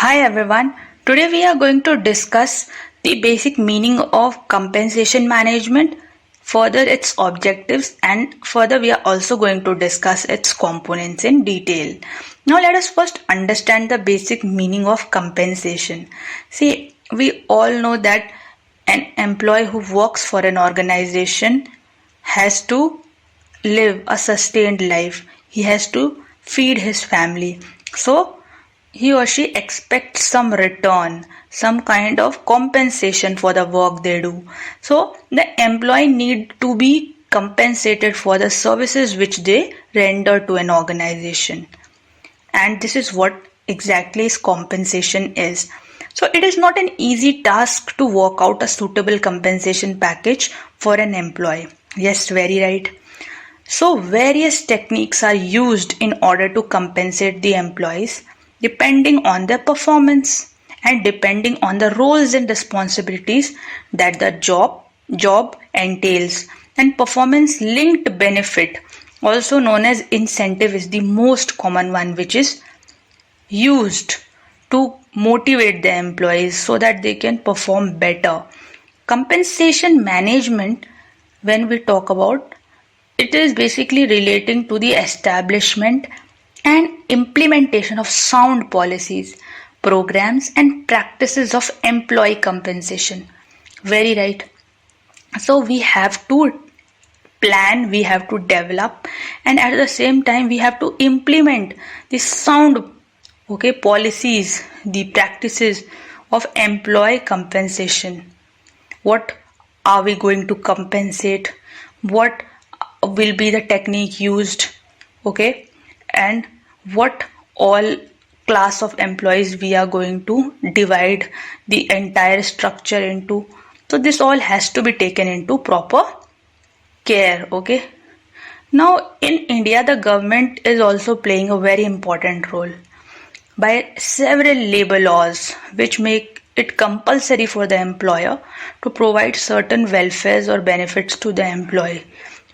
Hi everyone. Today we are going to discuss the basic meaning of compensation management, further its objectives, and further we are also going to discuss its components in detail. Now let us first understand the basic meaning of compensation. See, we all know that an employee who works for an organization has to live a sustained life. He has to feed his family. So he or she expects some return, some kind of compensation for the work they do. So the employee need to be compensated for the services which they render to an organization. And this is what exactly is compensation is. So it is not an easy task to work out a suitable compensation package for an employee. Yes, very right. So various techniques are used in order to compensate the employees depending on their performance and depending on the roles and responsibilities that the job entails. And performance linked benefit, also known as incentive, is the most common one which is used to motivate the employees so that they can perform better. Compensation management, when we talk about, it is basically relating to the establishment and implementation of sound policies, programs, and practices of employee compensation. Very right. So we have to plan, we have to develop, and at the same time we have to implement the sound policies, the practices of employee compensation. What are we going to compensate? What will be the technique used? Okay, and what all class of employees we are going to divide the entire structure into. So this all has to be taken into proper care. Okay, now in India the government is also playing a very important role by several labor laws which make it compulsory for the employer to provide certain welfares or benefits to the employee.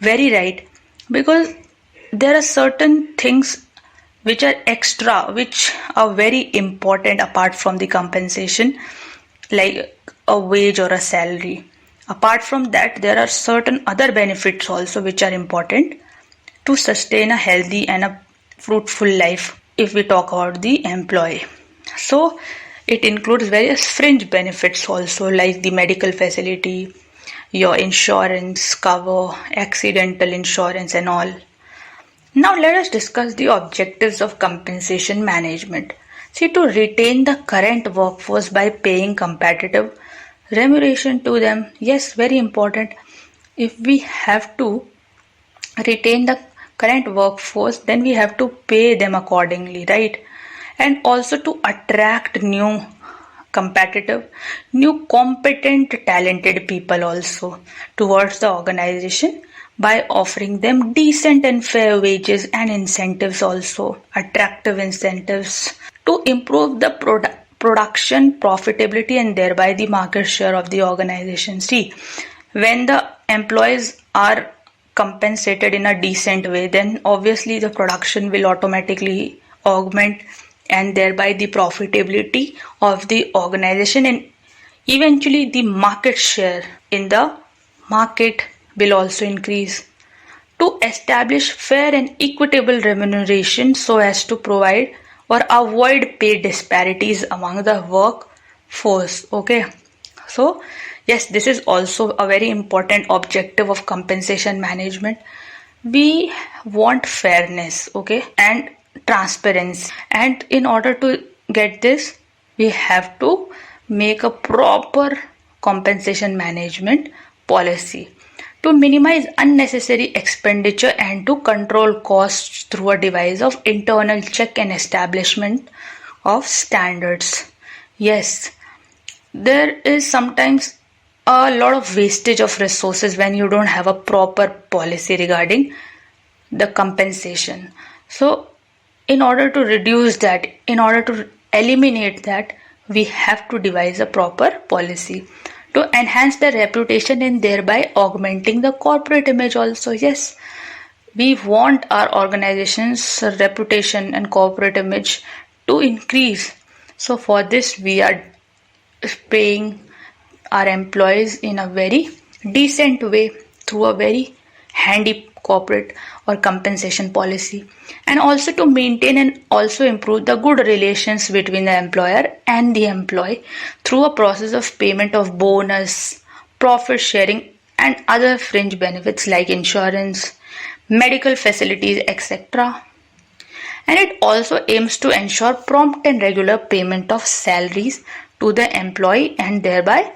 Very right, because there are certain things which are extra, which are very important apart from the compensation, like a wage or a salary. Apart from that, there are certain other benefits also which are important to sustain a healthy and a fruitful life if we talk about the employee. So it includes various fringe benefits also, like the medical facility, your insurance cover, accidental insurance and all. Now let us discuss the objectives of compensation management. See, to retain the current workforce by paying competitive remuneration to them. Yes, very important. If we have to retain the current workforce, then we have to pay them accordingly, right? And also to attract new competitive, new competent, talented people also towards the organization by offering them decent and fair wages and incentives, also attractive incentives to improve the production profitability and thereby the market share of the organization. See, when the employees are compensated in a decent way, then obviously the production will automatically augment and thereby the profitability of the organization, and eventually the market share in the market will also increase. To establish fair and equitable remuneration so as to provide or avoid pay disparities among the workforce. Okay, so yes, this is also a very important objective of compensation management. We want fairness, okay, and transparency, and in order to get this we have to make a proper compensation management policy to minimize unnecessary expenditure and to control costs through a device of internal check and establishment of standards. Yes, there is sometimes a lot of wastage of resources when you don't have a proper policy regarding the compensation. So in order to reduce that, in order to eliminate that, we have to devise a proper policy to enhance the reputation and thereby augmenting the corporate image also. Yes, we want our organization's reputation and corporate image to increase So for this, we are paying our employees in a very decent way through a very handy corporate or compensation policy, and also to maintain and also improve the good relations between the employer and the employee through a process of payment of bonus, profit sharing, and other fringe benefits like insurance, medical facilities, etc. And it also aims to ensure prompt and regular payment of salaries to the employee, and thereby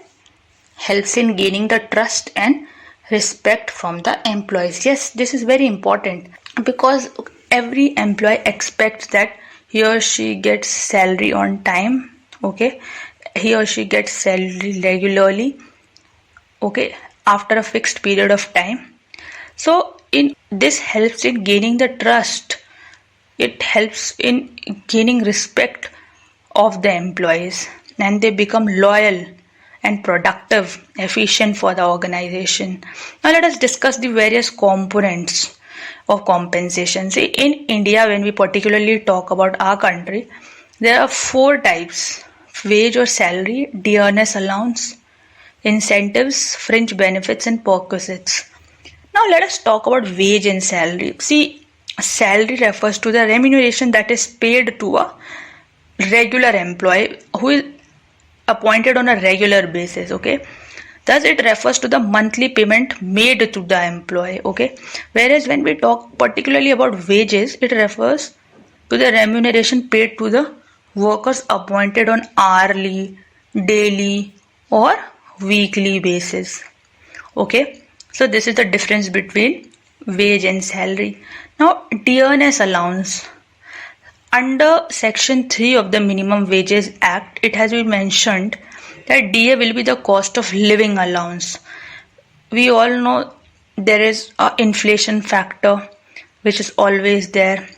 helps in gaining the trust and respect from the employees. Yes, this is very important because every employee expects that he or she gets salary on time. Okay, he or she gets salary regularly. Okay, after a fixed period of time. So in this helps in gaining the trust. It helps in gaining respect of the employees, and they become loyal and productive, efficient for the organization. Now let us discuss the various components of compensation. See, in India, when we particularly talk about our country, there are four types: wage or salary, dearness allowance, incentives, fringe benefits, and perquisites. Now let us talk about wage and salary. See, salary refers to the remuneration that is paid to a regular employee who is appointed on a regular basis. Okay, thus it refers to the monthly payment made to the employee. Okay, whereas when we talk particularly about wages, it refers to the remuneration paid to the workers appointed on hourly, daily, or weekly basis. Okay, so this is the difference between wage and salary. Now, dearness allowance. Under Section 3 of the Minimum Wages Act, it has been mentioned that DA will be the cost of living allowance. We all know there is an inflation factor which is always there.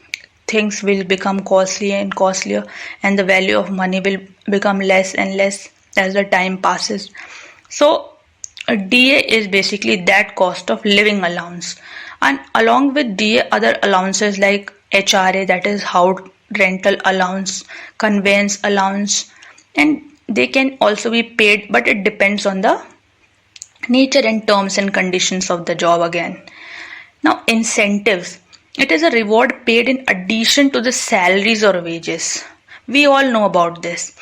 Things will become costlier and costlier, and the value of money will become less and less as the time passes. So, a DA is basically that cost of living allowance. And along with DA, other allowances like HRA, that is house rental allowance, conveyance allowance, and they can also be paid, but it depends on the nature and terms and conditions of the job again. Now, incentives. It is a reward paid in addition to the salaries or wages. We all know about this.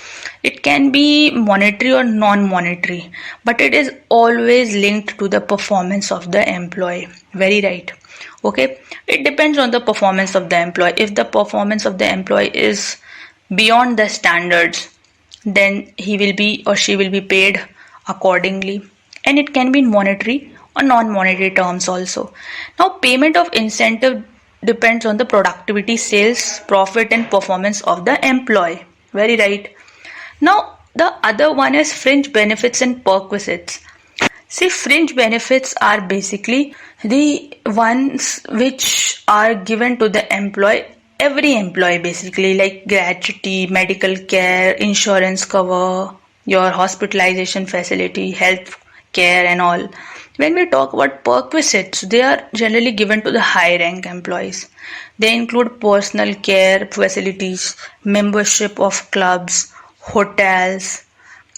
It can be monetary or non-monetary, but it is always linked to the performance of the employee. Very right. Okay, it depends on the performance of the employee. If the performance of the employee is beyond the standards, then he will be or she will be paid accordingly, and it can be in monetary or non-monetary terms also. Now, payment of incentive depends on the productivity, sales, profit, and performance of the employee. Very right. Now, the other one is fringe benefits and perquisites. See, fringe benefits are basically the ones which are given to the employee, every employee basically, like gratuity, medical care, insurance cover, your hospitalization facility, health care, and all. When we talk about perquisites, they are generally given to the high rank employees. They include personal care facilities, membership of clubs, hotels,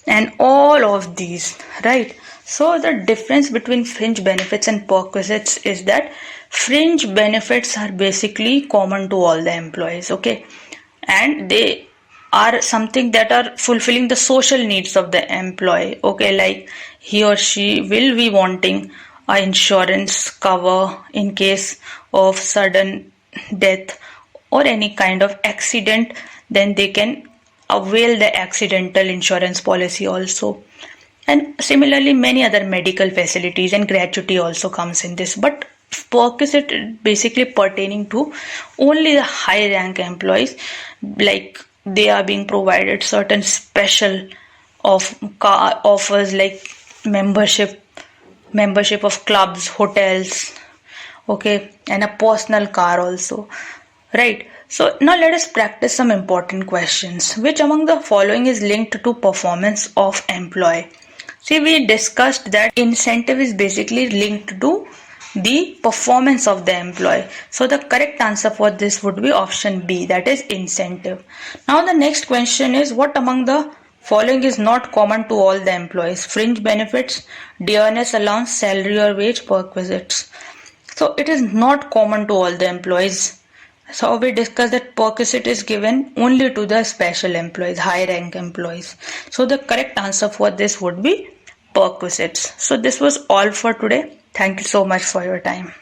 and all of these, right? So the difference between fringe benefits and perquisites is that fringe benefits are basically common to all the employees, okay, and they are something that are fulfilling the social needs of the employee, okay, like he or she will be wanting a insurance cover in case of sudden death or any kind of accident, then they can avail the accidental insurance policy also. And similarly, many other medical facilities and gratuity also comes in this. But perquisite is basically pertaining to only the high rank employees, like they are being provided certain special offers like membership of clubs, hotels, okay, and a personal car also, right? So now let us practice some important questions. Which among the following is linked to performance of employee? See, we discussed that incentive is basically linked to the performance of the employee. So the correct answer for this would be option B, that is incentive. Now the next question is, what among the following is not common to all the employees? Fringe benefits, dearness allowance, salary or wage, perquisites. So it is not common to all the employees. So we discussed that perquisite is given only to the special employees, high rank employees. So the correct answer for this would be perquisites. So this was all for today. Thank you so much for your time.